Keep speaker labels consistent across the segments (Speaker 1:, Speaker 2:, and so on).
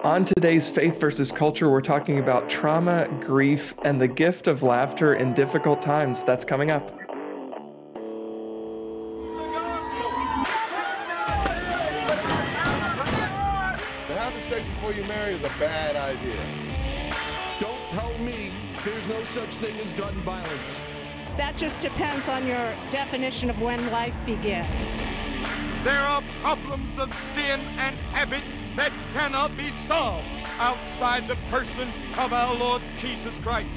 Speaker 1: On today's Faith versus Culture, we're talking about trauma, grief, and the gift of laughter in difficult times. That's coming up.
Speaker 2: To have sex before you marry is a bad idea.
Speaker 3: Don't tell me there's no such thing as gun violence.
Speaker 4: That just depends on your definition of when life begins.
Speaker 5: There are problems of sin and habit that cannot be solved outside the person of our Lord Jesus Christ.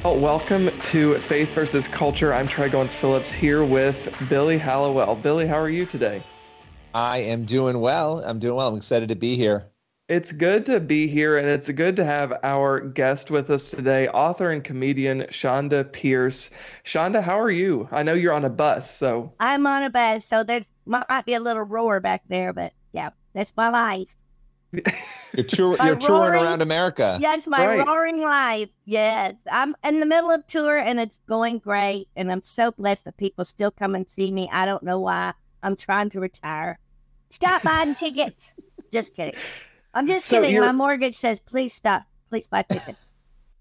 Speaker 1: Well, welcome to Faith versus Culture. I'm Goins-Phillips here with Billy Hallowell. Billy, how are you today?
Speaker 6: I am doing well. I'm excited to be here.
Speaker 1: It's good to be here, and it's good to have our guest with us today, author and comedian Chonda Pierce. Shonda, how are you? I know you're on a bus, so...
Speaker 7: I'm on a bus, so there might be a little roar back there, but yeah, that's my life.
Speaker 6: You're touring around America.
Speaker 7: Yes, my roaring life. Yes, I'm in the middle of tour, and it's going great, and I'm so blessed that people still come and see me. I don't know why. I'm trying to retire. Stop buying tickets. Just kidding. I'm just kidding. My mortgage says, please stop. Please buy tickets.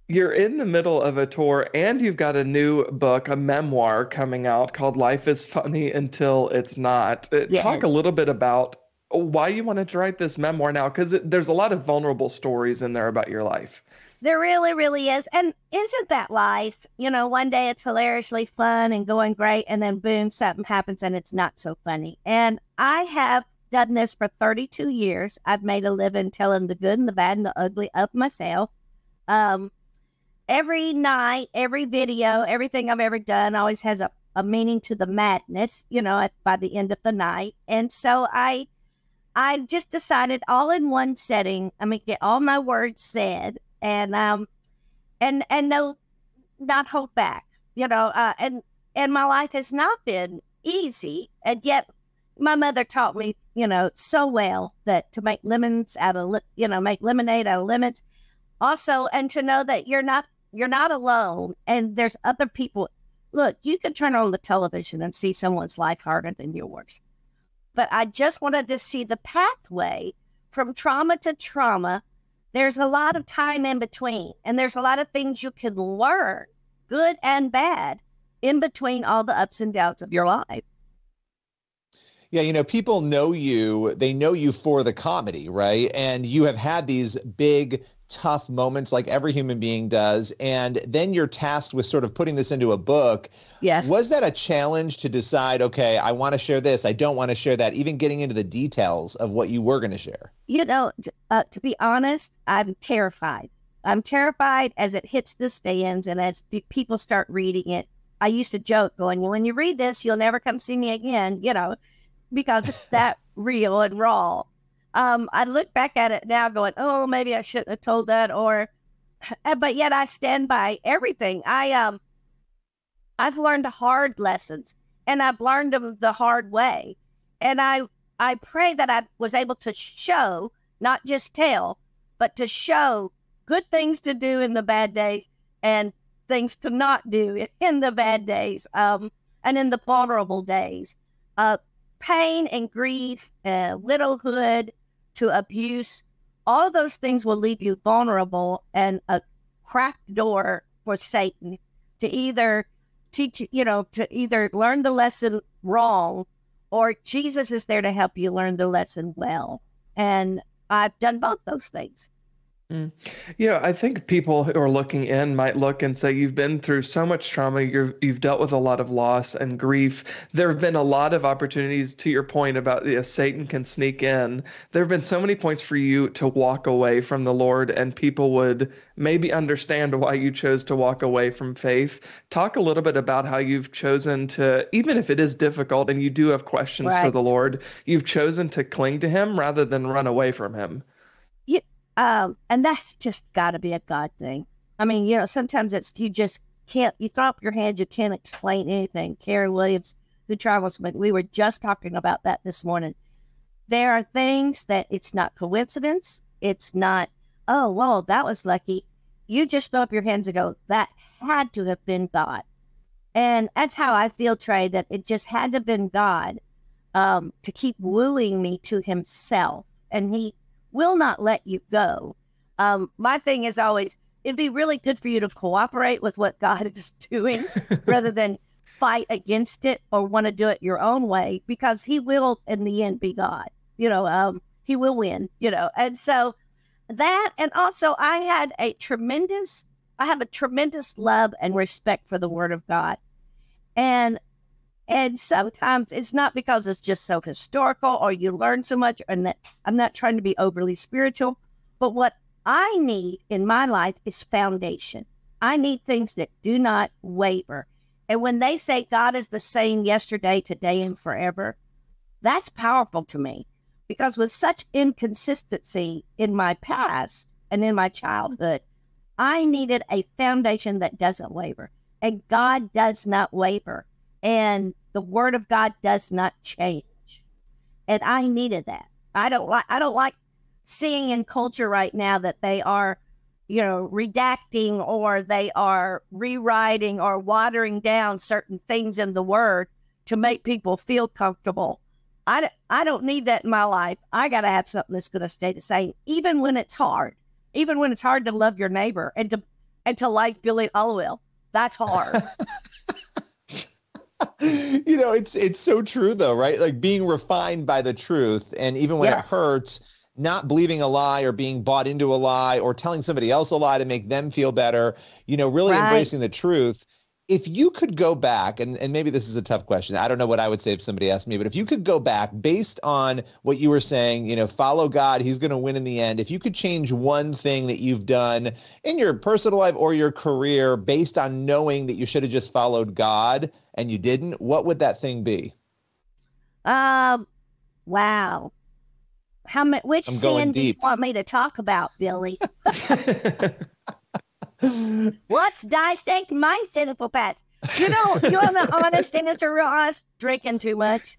Speaker 1: You're in the middle of a tour, and you've got a new book, a memoir coming out called Life is Funny Until It's Not.
Speaker 7: Yes.
Speaker 1: Talk a little bit about why you wanted to write this memoir now, because there's a lot of vulnerable stories in there about your life.
Speaker 7: There really, really is. And isn't that life? You know, one day it's hilariously fun and going great, and then boom, something happens and it's not so funny. And I have done this for 32 years. I've made a living telling the good and the bad and the ugly of myself. Every night, every video, everything I've ever done always has a meaning to the madness, you know, by the end of the night. And so I just decided all in one setting, I'm going to get all my words said and no, not hold back, you know, and my life has not been easy. And yet my mother taught me, you know, so well that to make lemons out of, make lemonade out of lemons also, and to know that you're not alone and there's other people. Look, you can turn on the television and see someone's life harder than yours. But I just wanted to see the pathway from trauma to trauma. There's a lot of time in between, and there's a lot of things you can learn, good and bad, in between all the ups and downs of your life.
Speaker 6: Yeah, you know, people know you, they know you for the comedy, right? And you have had these big, tough moments like every human being does. And then you're tasked with sort of putting this into a book.
Speaker 7: Yes.
Speaker 6: Was that a challenge to decide, okay, I want to share this, I don't want to share that, even getting into the details of what you were going to share?
Speaker 7: You know, to be honest, I'm terrified. I'm terrified as it hits the stands and as people start reading it. I used to joke going, when you read this, you'll never come see me again, you know, because it's that real and raw. I look back at it now going, oh, maybe I shouldn't have told that, but yet I stand by everything. I've learned hard lessons, and I've learned them the hard way. And I pray that I was able to show, not just tell, but to show good things to do in the bad days and things to not do in the bad days, and in the vulnerable days. Pain and grief, widowhood to abuse, all of those things will leave you vulnerable and a cracked door for Satan to either teach you, to either learn the lesson wrong, or Jesus is there to help you learn the lesson well. And I've done both those things.
Speaker 1: Yeah, I think people who are looking in might look and say, you've been through so much trauma, you've dealt with a lot of loss and grief. There have been a lot of opportunities, to your point about Satan can sneak in. There have been so many points for you to walk away from the Lord, and people would maybe understand why you chose to walk away from faith. Talk a little bit about how you've chosen to, even if it is difficult and you do have questions for the Lord, you've chosen to cling to him rather than run away from him.
Speaker 7: And that's just got to be a God thing. I mean, sometimes you just can't, you throw up your hands, you can't explain anything. Carrie Williams, who travels with, we were just talking about that this morning. There are things that it's not coincidence. It's not, oh, well, that was lucky. You just throw up your hands and go, that had to have been God. And that's how I feel, Trey, that it just had to have been God to keep wooing me to himself. And he will not let you go. My thing is always, it'd be really good for you to cooperate with what God is doing rather than fight against it or want to do it your own way, because he will in the end be God. He will win, And so that, and also I have a tremendous love and respect for the Word of God. And sometimes it's not because it's just so historical or you learn so much, and that I'm not trying to be overly spiritual, but what I need in my life is foundation. I need things that do not waver. And when they say God is the same yesterday, today, and forever, that's powerful to me, because with such inconsistency in my past and in my childhood, I needed a foundation that doesn't waver. And God does not waver. And the Word of God does not change. And I needed that. I don't like seeing in culture right now that they are, redacting, or they are rewriting or watering down certain things in the Word to make people feel comfortable. I don't need that in my life. I got to have something that's going to stay the same, even when it's hard. Even when it's hard to love your neighbor and to like Billy Hallowell. That's hard.
Speaker 6: It's so true though, right? Like being refined by the truth. And even when it hurts, not believing a lie or being bought into a lie or telling somebody else a lie to make them feel better, really embracing the truth. If you could go back, and maybe this is a tough question. I don't know what I would say if somebody asked me, but if you could go back based on what you were saying, follow God, he's going to win in the end. If you could change one thing that you've done in your personal life or your career based on knowing that you should have just followed God and you didn't, what would that thing be?
Speaker 7: Wow. Which sin do you want me to talk about, Billy? Let's dissect my sinful past. You want the honest thing that's a real honest? Drinking too much.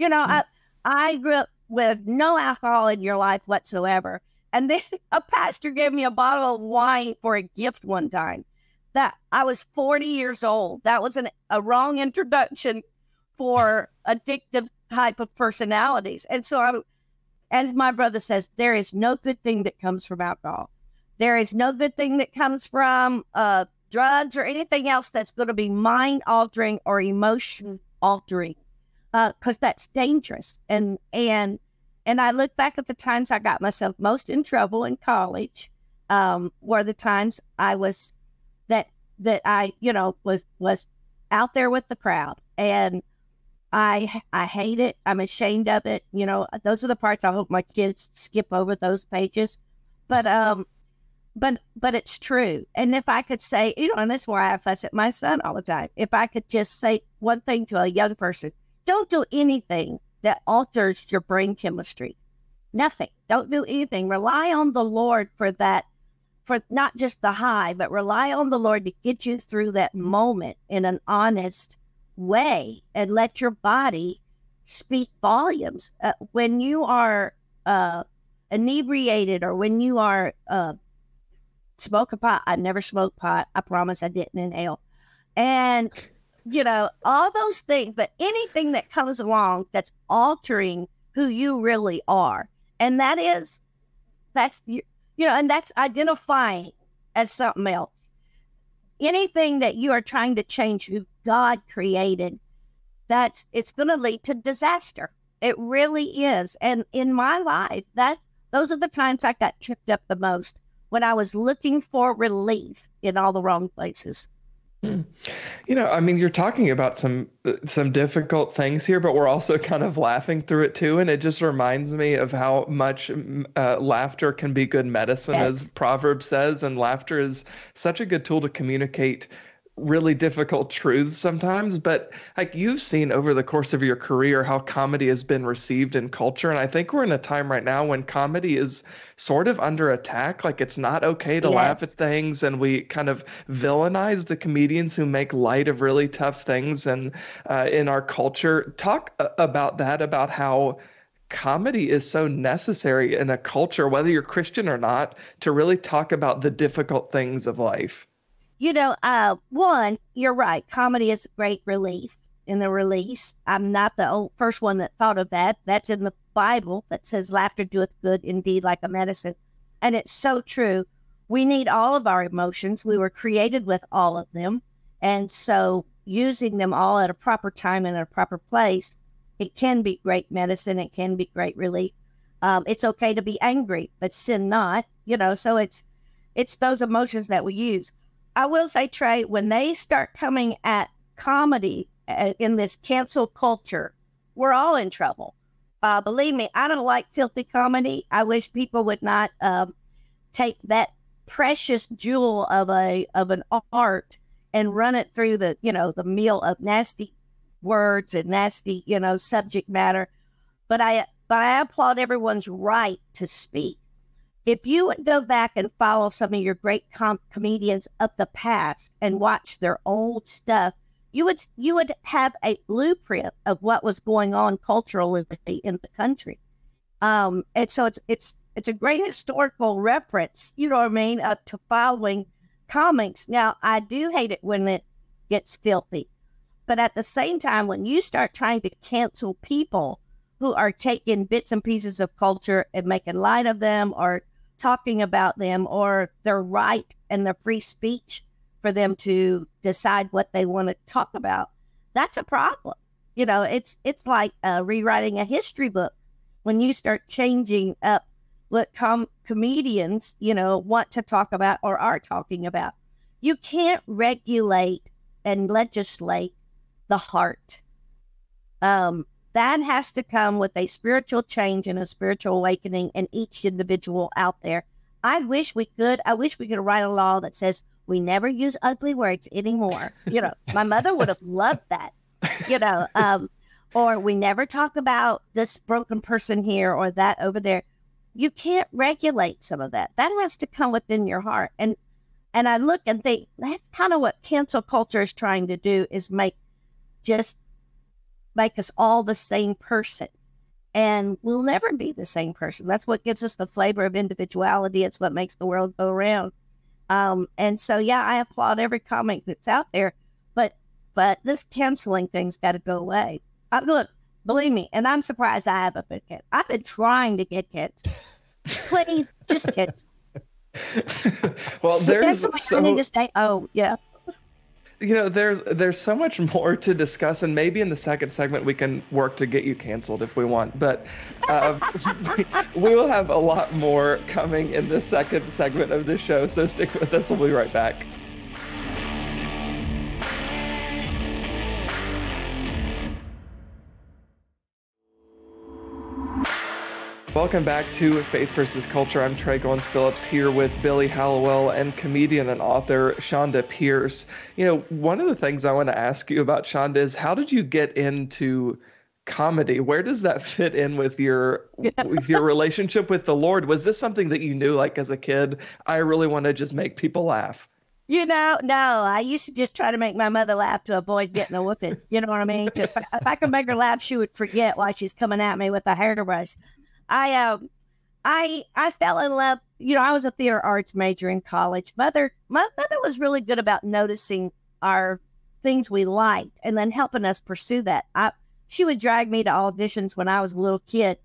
Speaker 7: I grew up with no alcohol in your life whatsoever. And then a pastor gave me a bottle of wine for a gift one time. That I was 40 years old. That was a wrong introduction for addictive type of personalities. And so as my brother says, there is no good thing that comes from alcohol. There is no good thing that comes from drugs or anything else that's going to be mind-altering or emotion-altering, because that's dangerous. And I look back at the times I got myself most in trouble in college, were the times I was that I was out there with the crowd, and I hate it. I'm ashamed of it. Those are the parts I hope my kids skip over, those pages, But it's true. And if I could say, and that's why I fuss at my son all the time. If I could just say one thing to a young person, don't do anything that alters your brain chemistry. Nothing. Don't do anything. Rely on the Lord for that, for not just the high, but rely on the Lord to get you through that moment in an honest way, and let your body speak volumes. When you are inebriated, or when you are smoke a pot. I never smoked pot. I promise I didn't inhale. And, all those things, but anything that comes along that's altering who you really are. And that's identifying as something else. Anything that you are trying to change who God created, it's going to lead to disaster. It really is. And in my life, those are the times I got tripped up the most, when I was looking for relief in all the wrong places.
Speaker 1: You're talking about some difficult things here, but we're also kind of laughing through it too. And it just reminds me of how much laughter can be good medicine, as Proverbs says. And laughter is such a good tool to communicate really difficult truths sometimes, but like you've seen over the course of your career how comedy has been received in culture. And I think we're in a time right now when comedy is sort of under attack. Like it's not okay to laugh at things, and we kind of villainize the comedians who make light of really tough things. And in our culture, talk about that, about how comedy is so necessary in a culture, whether you're Christian or not, to really talk about the difficult things of life.
Speaker 7: One, you're right. Comedy is a great relief in the release. I'm not the first one that thought of that. That's in the Bible that says laughter doeth good indeed like a medicine. And it's so true. We need all of our emotions. We were created with all of them. And so using them all at a proper time and at a proper place, it can be great medicine. It can be great relief. It's okay to be angry, but sin not, so it's those emotions that we use. I will say, Trey, when they start coming at comedy in this cancel culture, we're all in trouble. Believe me, I don't like filthy comedy. I wish people would not take that precious jewel of an art and run it through the meal of nasty words and nasty, subject matter. But I applaud everyone's right to speak. If you would go back and follow some of your great comedians of the past and watch their old stuff, you would have a blueprint of what was going on culturally in the country. And so it's a great historical reference, you know what I mean, to following comics. Now, I do hate it when it gets filthy. But at the same time, when you start trying to cancel people who are taking bits and pieces of culture and making light of them or talking about them or their right and their free speech for them to decide what they want to talk about, that's a problem. It's like rewriting a history book when you start changing up what comedians, want to talk about or are talking about. You can't regulate and legislate the heart. That has to come with a spiritual change and a spiritual awakening in each individual out there. I wish we could write a law that says we never use ugly words anymore. My mother would have loved that, or we never talk about this broken person here or that over there. You can't regulate some of that. That has to come within your heart. And I look and think that's kind of what cancel culture is trying to do, is make us all the same person. And we'll never be the same person. That's what gives us the flavor of individuality. It's what makes the world go around. And so, yeah, I applaud every comic that's out there, but this canceling thing's got to go away. Look, believe me, and I'm surprised I haven't been canceled. I've been trying to get canceled. Please, just cancel.
Speaker 1: Well, there's
Speaker 7: I need to stay. Oh, yeah.
Speaker 1: There's so much more to discuss, and maybe in the second segment we can work to get you canceled if we want. But we will have a lot more coming in the second segment of the show, so stick with us. We'll be right back. Welcome back to Faith vs. Culture. I'm Trey Goins-Phillips here with Billy Hallowell and comedian and author Chonda Pierce. One of the things I want to ask you about, Shonda, is how did you get into comedy? Where does that fit in with your relationship with the Lord? Was this something that you knew, like as a kid, I really want to just make people laugh?
Speaker 7: No, I used to just try to make my mother laugh to avoid getting a whooping. You know what I mean? If I could make her laugh, she would forget why she's coming at me with a hairbrush. I fell in love. I was a theater arts major in college. My mother was really good about noticing our things we liked and then helping us pursue that. She would drag me to auditions when I was a little kid,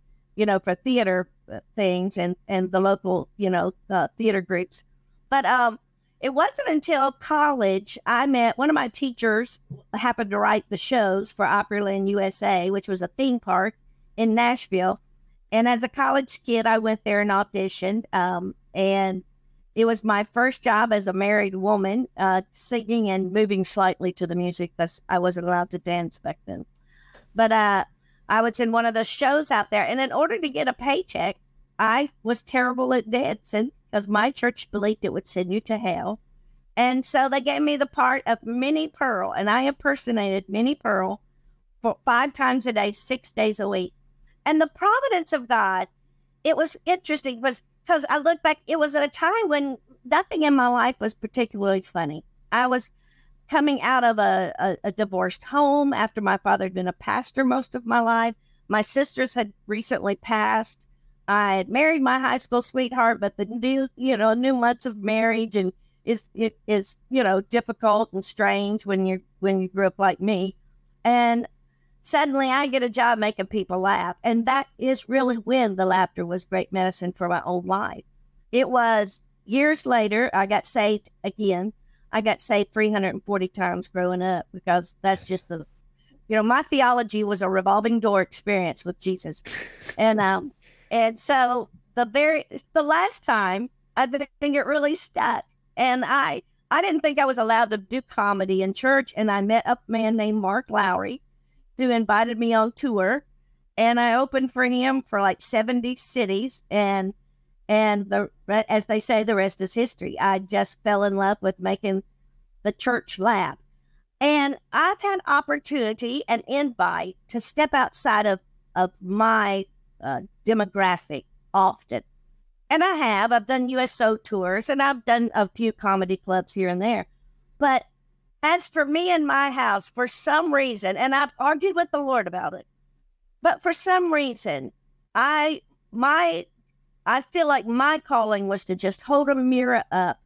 Speaker 7: for theater things and the local, theater groups. But it wasn't until college I met one of my teachers. Happened to write the shows for Opryland USA, which was a theme park in Nashville. And as a college kid, I went there and auditioned, and it was my first job as a married woman, singing and moving slightly to the music because I wasn't allowed to dance back then. But I was in one of the shows out there, and in order to get a paycheck, I was terrible at dancing because my church believed it would send you to hell. And so they gave me the part of Minnie Pearl, and I impersonated Minnie Pearl for 5 times a day, 6 days a week. And the providence of God, it was interesting because I look back, it was at a time when nothing in my life was particularly funny. I was coming out of a divorced home after my father had been a pastor most of my life. My sisters had recently passed. I had married my high school sweetheart, but the new months of marriage and is difficult and strange when you grew up like me. And suddenly I get a job making people laugh. And that is really when the laughter was great medicine for my own life. It was years later, I got saved again. I got saved 340 times growing up because that's just my theology was a revolving door experience with Jesus. And so the last time, I think it really stuck. And I didn't think I was allowed to do comedy in church. And I met a man named Mark Lowry who invited me on tour. And I opened for him for like 70 cities. And as they say, the rest is history. I just fell in love with making the church laugh. And I've had opportunity and invite to step outside of my demographic often. And I've done USO tours, and I've done a few comedy clubs here and there. But as for me and my house, for some reason, and I've argued with the Lord about it, but for some reason, I feel like my calling was to just hold a mirror up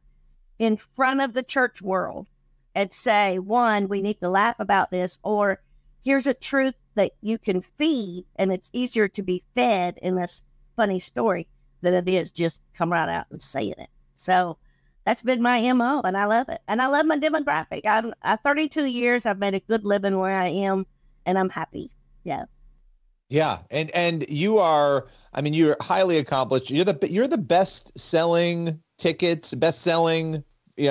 Speaker 7: in front of the church world and say, one, we need to laugh about this, or here's a truth that you can feed, and it's easier to be fed in this funny story than it is just come right out and saying it. So that's been my MO, and I love it. And I love my demographic. I'm 32 years. I've made a good living where I am, and I'm happy. Yeah.
Speaker 6: Yeah. And you are, you're highly accomplished. You're the best-selling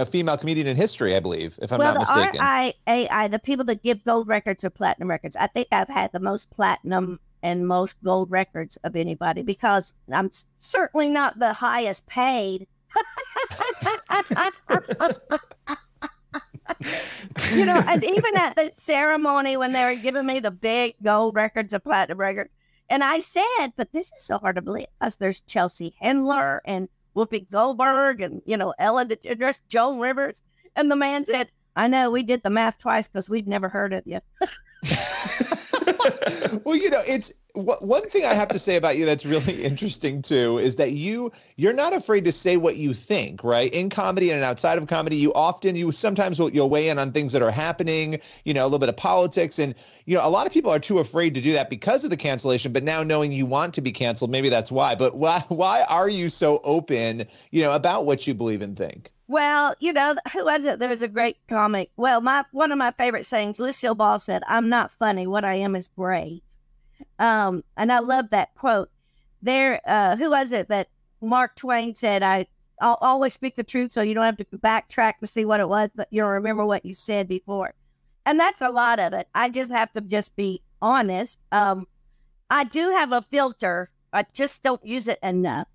Speaker 6: female comedian in history, I believe, if I'm not mistaken.
Speaker 7: RIAI, the people that give gold records or platinum records, I think I've had the most platinum and most gold records of anybody because I'm certainly not the highest paid. And even at the ceremony when they were giving me the big gold records or platinum records, and I said, but this is so hard to believe because there's Chelsea Handler and Whoopi Goldberg and, Ellen DeGeneres, Joan Rivers. And the man said, I know, we did the math twice because we'd never heard of you.
Speaker 6: Well, it's one thing I have to say about you that's really interesting too is that you're not afraid to say what you think, right? In comedy and outside of comedy, you'll sometimes weigh in on things that are happening, a little bit of politics, and a lot of people are too afraid to do that because of the cancellation. But now knowing you want to be canceled, maybe that's why. But why are you so open, about what you believe and think?
Speaker 7: Well, who was it? There was a great comic. Well, one of my favorite sayings, Lucille Ball said, "I'm not funny. What I am is brave." And I love that quote. Who was it that Mark Twain said, I'll always speak the truth so you don't have to backtrack to see what it was, but you'll remember what you said before. And that's a lot of it. I just have to just be honest. I do have a filter. I just don't use it enough.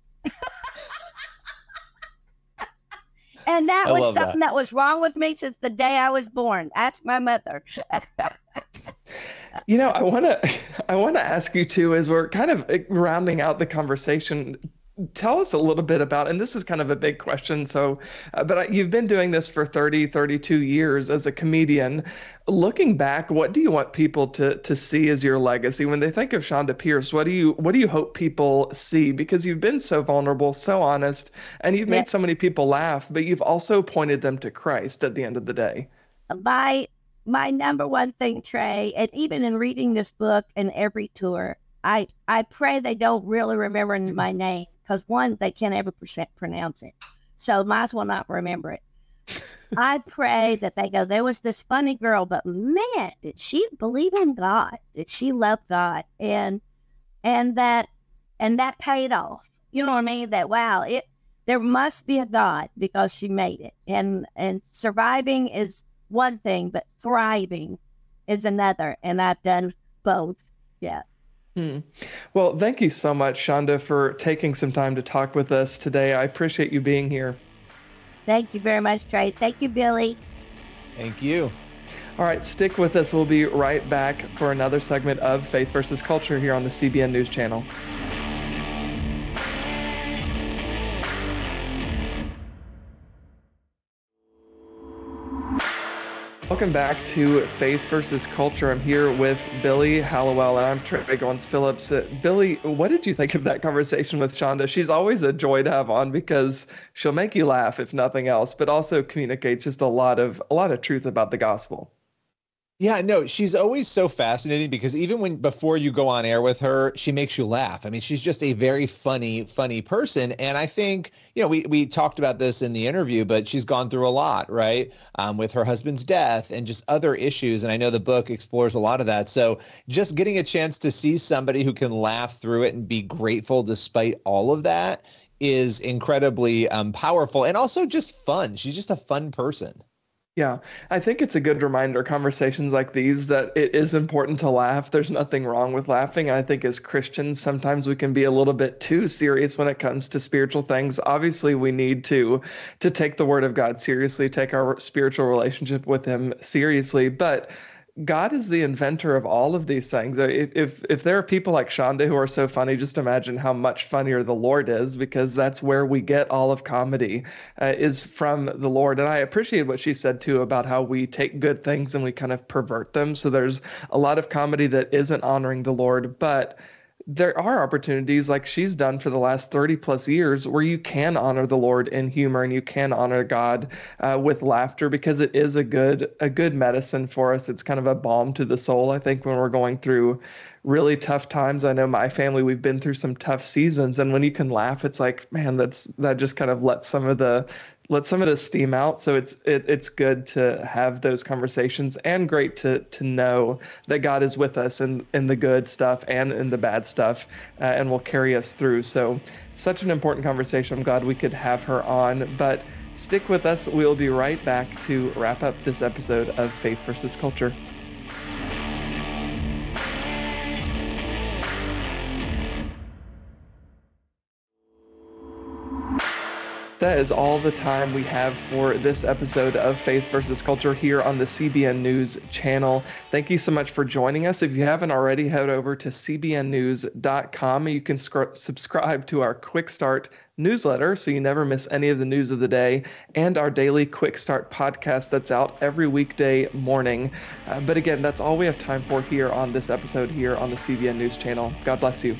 Speaker 7: And that was something that was wrong with me since the day I was born. Ask my mother.
Speaker 1: I want to ask you too, as we're kind of rounding out the conversation, tell us a little bit about, and this is kind of a big question. So, but you've been doing this for 32 years as a comedian. Looking back, what do you want people to see as your legacy when they think of Chonda Pierce? What do you hope people see? Because you've been so vulnerable, so honest, and you've made so many people laugh, but you've also pointed them to Christ at the end of the day.
Speaker 7: My number one thing, Trey, and even in reading this book and every tour, I pray they don't really remember my name because, one, they can't ever pronounce it. So might as well not remember it. I pray that they go, there was this funny girl, but man, did she believe in God? Did she love God? And that paid off. You know what I mean? That, wow, there must be a God because she made it. And surviving is one thing, but thriving is another. And I've done both. Yeah.
Speaker 1: Well, thank you so much, Shonda, for taking some time to talk with us today. I appreciate you being here.
Speaker 7: Thank you very much, Trey. Thank you, Billy.
Speaker 6: Thank you.
Speaker 1: All right, stick with us. We'll be right back for another segment of Faith versus Culture here on the CBN News Channel. Welcome back to Faith versus Culture. I'm here with Billy Hallowell, and I'm Trey Goins-Phillips. Billy, what did you think of that conversation with Shonda? She's always a joy to have on because she'll make you laugh, if nothing else, but also communicates just a lot of truth about the gospel.
Speaker 6: Yeah, no, she's always so fascinating because even before you go on air with her, she makes you laugh. I mean, she's just a very funny person. And I think, we talked about this in the interview, but she's gone through a lot, right? With her husband's death and just other issues. And I know the book explores a lot of that. So just getting a chance to see somebody who can laugh through it and be grateful despite all of that is incredibly powerful and also just fun. She's just a fun person.
Speaker 1: Yeah, I think it's a good reminder, conversations like these, that it is important to laugh. There's nothing wrong with laughing. I think as Christians, sometimes we can be a little bit too serious when it comes to spiritual things. Obviously, we need to take the word of God seriously, take our spiritual relationship with him seriously. But God is the inventor of all of these things. If there are people like Shonda who are so funny, just imagine how much funnier the Lord is, because that's where we get all of comedy, is from the Lord. And I appreciate what she said too about how we take good things and we kind of pervert them. So there's a lot of comedy that isn't honoring the Lord, but there are opportunities like she's done for the last 30 plus years where you can honor the Lord in humor and you can honor God with laughter, because it is a good medicine for us. It's kind of a balm to the soul, I think, when we're going through really tough times. I know my family, we've been through some tough seasons, and when you can laugh, it's like, man, that just kind of lets some of the steam out. So it's good to have those conversations, and great to know that God is with us in the good stuff and in the bad stuff, and will carry us through. So such an important conversation. I'm glad we could have her on, but stick with us. We'll be right back to wrap up this episode of Faith versus Culture. That is all the time we have for this episode of Faith versus Culture here on the CBN News Channel. Thank you so much for joining us. If you haven't already, head over to cbnnews.com. You can subscribe to our Quick Start newsletter so you never miss any of the news of the day, and our daily Quick Start podcast that's out every weekday morning. But again, that's all we have time for here on this episode here on the CBN News Channel. God bless you.